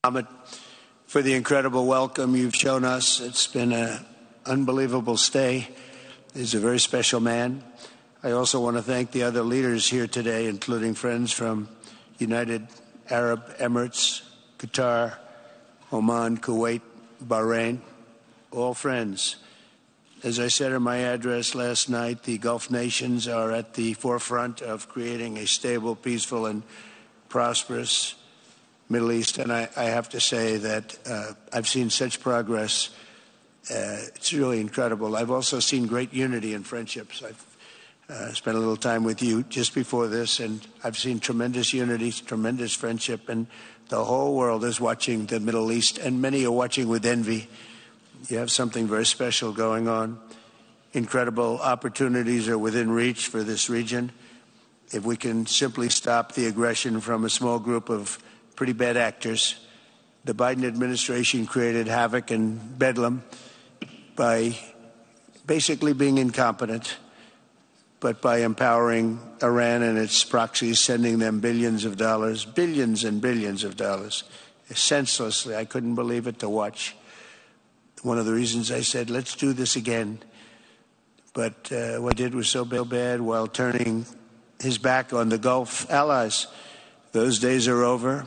Mohammed, for the incredible welcome you've shown us. It's been an unbelievable stay. He's a very special man. I also want to thank the other leaders here today, including friends from United Arab Emirates, Qatar, Oman, Kuwait, Bahrain, all friends. As I said in my address last night, the Gulf nations are at the forefront of creating a stable, peaceful, and prosperous Middle East. And I have to say that I've seen such progress. It's really incredible. I've also seen great unity and friendships. I've spent a little time with you just before this, and I've seen tremendous unity, tremendous friendship, and the whole world is watching the Middle East, and many are watching with envy. You have something very special going on. Incredible opportunities are within reach for this region. If we can simply stop the aggression from a small group of pretty bad actors. The Biden administration created havoc and bedlam by basically being incompetent, but by empowering Iran and its proxies, sending them billions of dollars, billions and billions of dollars, senselessly. I couldn't believe it to watch. One of the reasons I said, let's do this again. But what he did was so bad while turning his back on the Gulf allies. Those days are over.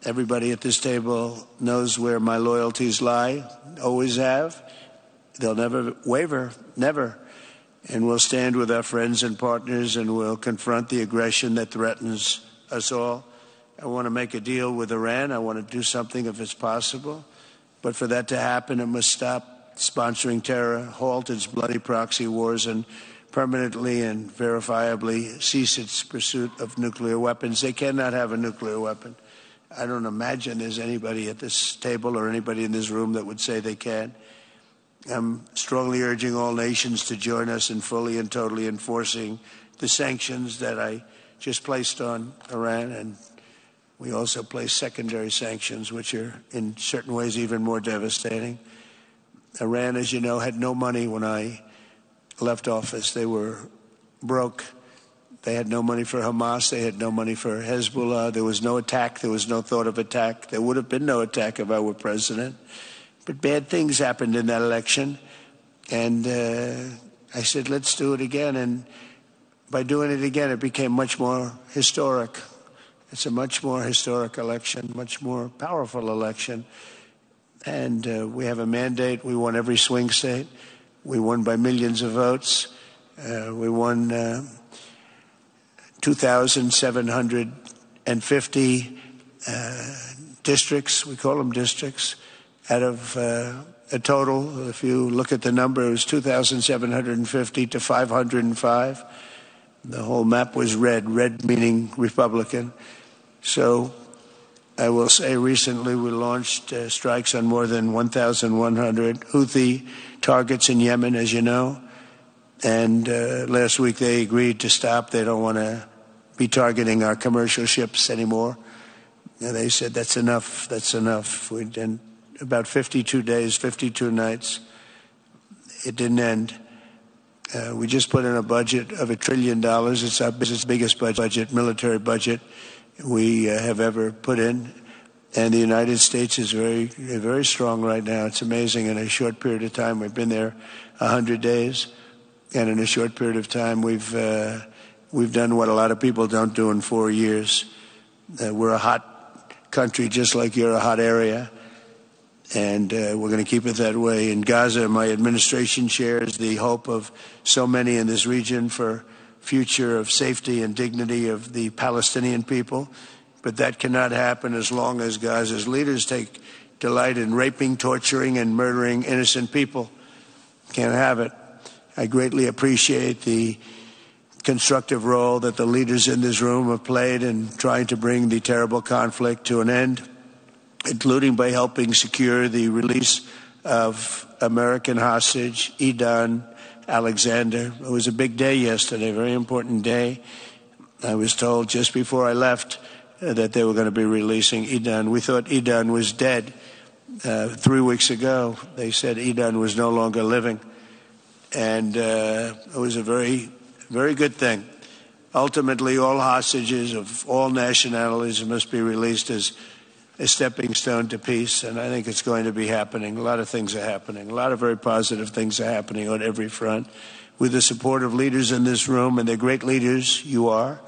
Everybody at this table knows where my loyalties lie, always have. They'll never waver, never. And we'll stand with our friends and partners, and we'll confront the aggression that threatens us all. I want to make a deal with Iran. I want to do something if it's possible. But for that to happen, it must stop sponsoring terror, halt its bloody proxy wars, and permanently and verifiably cease its pursuit of nuclear weapons. They cannot have a nuclear weapon. I don't imagine there's anybody at this table or anybody in this room that would say they can. I'm strongly urging all nations to join us in fully and totally enforcing the sanctions that I just placed on Iran, and we also place secondary sanctions, which are in certain ways even more devastating. Iran, as you know, had no money when I left office. They were broke. They had no money for Hamas. They had no money for Hezbollah. There was no attack. There was no thought of attack. There would have been no attack if I were president. But bad things happened in that election. And I said, let's do it again. And by doing it again, it became much more historic. It's a much more historic election, much more powerful election. And we have a mandate. We won every swing state. We won by millions of votes. We won 2,750 districts. We call them districts. Out of a total, if you look at the number, it was 2,750 to 505. The whole map was red meaning Republican. So I will say recently we launched strikes on more than 1,100 Houthi targets in Yemen, as you know. And last week they agreed to stop. They don't want to be targeting our commercial ships anymore. And they said, that's enough, that's enough. And about 52 days, 52 nights, it didn't end. We just put in a budget of $1 trillion. It's our biggest budget, military budget we have ever put in. And the United States is very, very strong right now. It's amazing. In a short period of time, we've been there 100 days. And in a short period of time, we've done what a lot of people don't do in 4 years. We're a hot country, just like you're a hot area. And we're going to keep it that way. In Gaza, my administration shares the hope of so many in this region for future of safety and dignity of the Palestinian people. But that cannot happen as long as Gaza's leaders take delight in raping, torturing, and murdering innocent people. Can't have it. I greatly appreciate the constructive role that the leaders in this room have played in trying to bring the terrible conflict to an end, including by helping secure the release of American hostage Idan Alexander. It was a big day yesterday, a very important day. I was told just before I left that they were going to be releasing Idan. We thought Idan was dead 3 weeks ago. They said Idan was no longer living. And it was a very, very good thing. Ultimately, all hostages of all nationalities must be released as a stepping stone to peace, and I think it's going to be happening. A lot of things are happening. A lot of very positive things are happening on every front. With the support of leaders in this room, and they're great leaders, you are,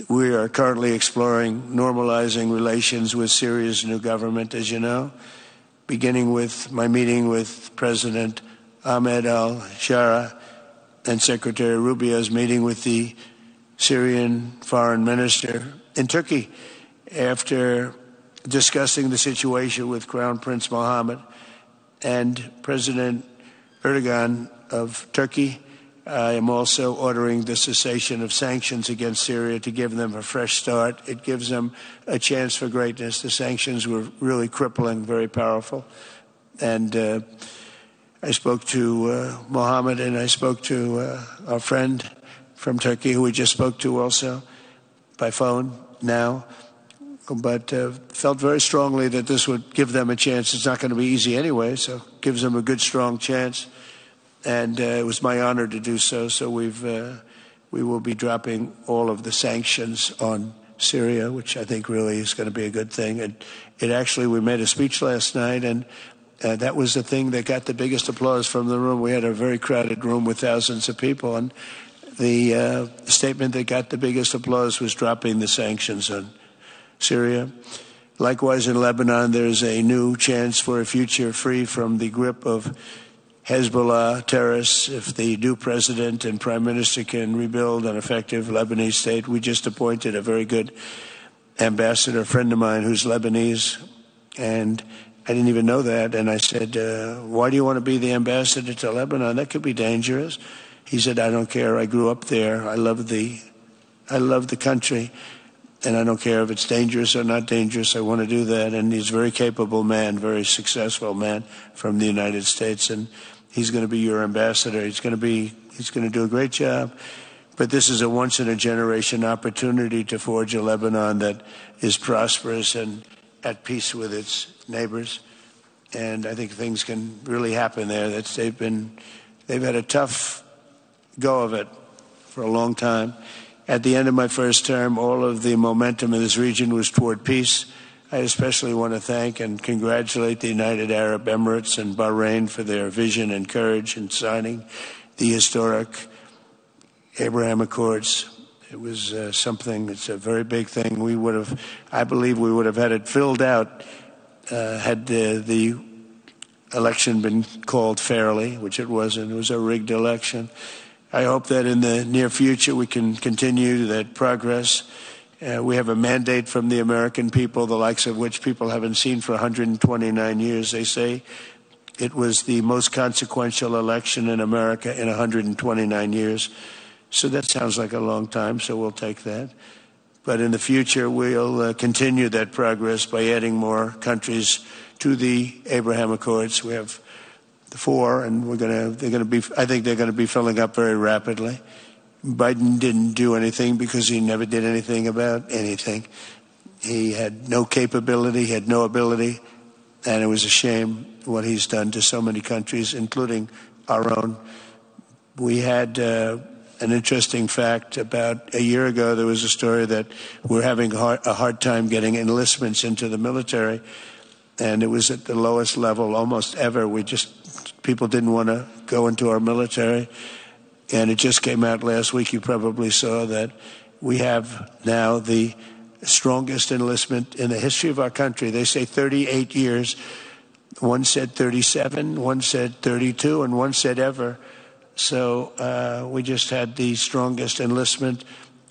we are currently exploring normalizing relations with Syria's new government, as you know, beginning with my meeting with President Ahmed al-Shara and Secretary Rubio's meeting with the Syrian foreign minister in Turkey after discussing the situation with Crown Prince Mohammed and President Erdogan of Turkey. I am also ordering the cessation of sanctions against Syria to give them a fresh start. It gives them a chance for greatness. The sanctions were really crippling, very powerful. And I spoke to Mohammed, and I spoke to our friend from Turkey, who we just spoke to also by phone now, but felt very strongly that this would give them a chance. It's not going to be easy anyway, so it gives them a good, strong chance. And it was my honor to do so. So we will be dropping all of the sanctions on Syria, which I think really is going to be a good thing. And we made a speech last night, and that was the thing that got the biggest applause from the room. We had a very crowded room with thousands of people, and the statement that got the biggest applause was dropping the sanctions on Syria. Likewise, in Lebanon, there's a new chance for a future free from the grip of Hezbollah terrorists if the new president and prime minister can rebuild an effective Lebanese state. We just appointed a very good ambassador, a friend of mine who's Lebanese, and I didn't even know that. And I said, why do you want to be the ambassador to Lebanon? That could be dangerous. He said, I don't care. I grew up there. I love the country, and I don't care if it's dangerous or not dangerous. I want to do that. And he's a very capable man, very successful man from the United States, and he's going to be your ambassador. He's going to do a great job. But this is a once-in-a-generation opportunity to forge a Lebanon that is prosperous and at peace with its neighbors. And I think things can really happen there. They've had a tough go of it for a long time. At the end of my first term, all of the momentum in this region was toward peace. I especially want to thank and congratulate the United Arab Emirates and Bahrain for their vision and courage in signing the historic Abraham Accords. It was it's a very big thing. I believe we would have had it filled out had the election been called fairly, which it wasn't. It was a rigged election. I hope that in the near future we can continue that progress. We have a mandate from the American people, the likes of which people haven't seen for 129 years. They say it was the most consequential election in America in 129 years. So that sounds like a long time, so we'll take that. But in the future, we'll continue that progress by adding more countries to the Abraham Accords. We have the 4, and I think they're going to be filling up very rapidly. Biden didn't do anything because he never did anything about anything. He had no capability, he had no ability, and it was a shame what he's done to so many countries, including our own. We had an interesting fact. About a year ago, there was a story that we're having a hard time getting enlistments into the military, and it was at the lowest level almost ever. People didn't want to go into our military. And it just came out last week, you probably saw that we have now the strongest enlistment in the history of our country. They say 38 years. One said 37, one said 32, and one said ever. So we just had the strongest enlistment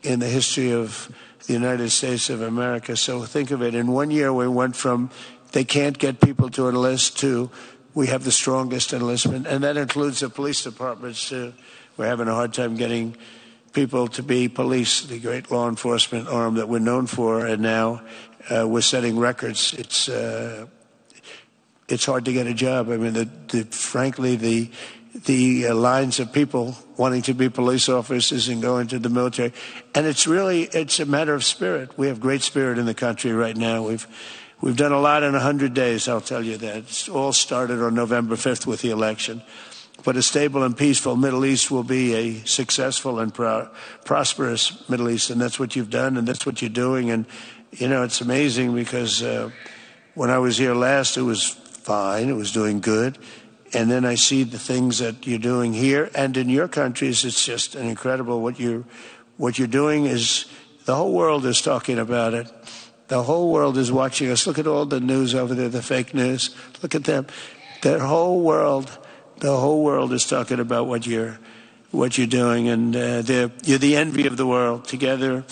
in the history of the United States of America. So think of it. In 1 year, we went from they can't get people to enlist to we have the strongest enlistment. And that includes the police departments, too. We're having a hard time getting people to be police, the great law enforcement arm that we're known for, and now we're setting records. It's hard to get a job. I mean, frankly, the lines of people wanting to be police officers and go into the military, and it's a matter of spirit. We have great spirit in the country right now. We've done a lot in 100 days, I'll tell you that. It's all started on November 5th with the election. But a stable and peaceful Middle East will be a successful and prosperous Middle East, and that's what you've done, and that's what you're doing. And You know, it's amazing because when I was here last, it was fine. It was doing good. And then I see the things that you're doing here and in your countries. It's just an incredible what you're doing is the whole world is talking about it. The whole world is watching us. Look at all the news over there, the fake news. Look at them. The whole world is talking about what you're doing, and you're the envy of the world. Together,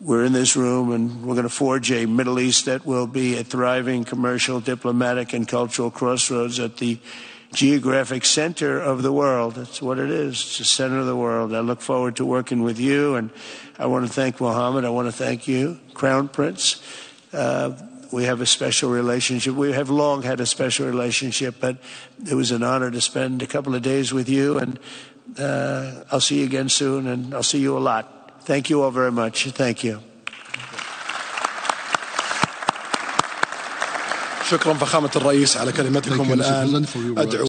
we're in this room, and we're going to forge a Middle East that will be a thriving commercial, diplomatic, and cultural crossroads at the geographic center of the world. That's what it is. It's the center of the world. I look forward to working with you, and I want to thank Mohammed. I want to thank you, Crown Prince. We have a special relationship. We have long had a special relationship, but it was an honor to spend a couple of days with you, and I'll see you again soon, and I'll see you a lot. Thank you all very much. Thank you. شكرا فخامة الرئيس على كلمتكم. والآن أدعو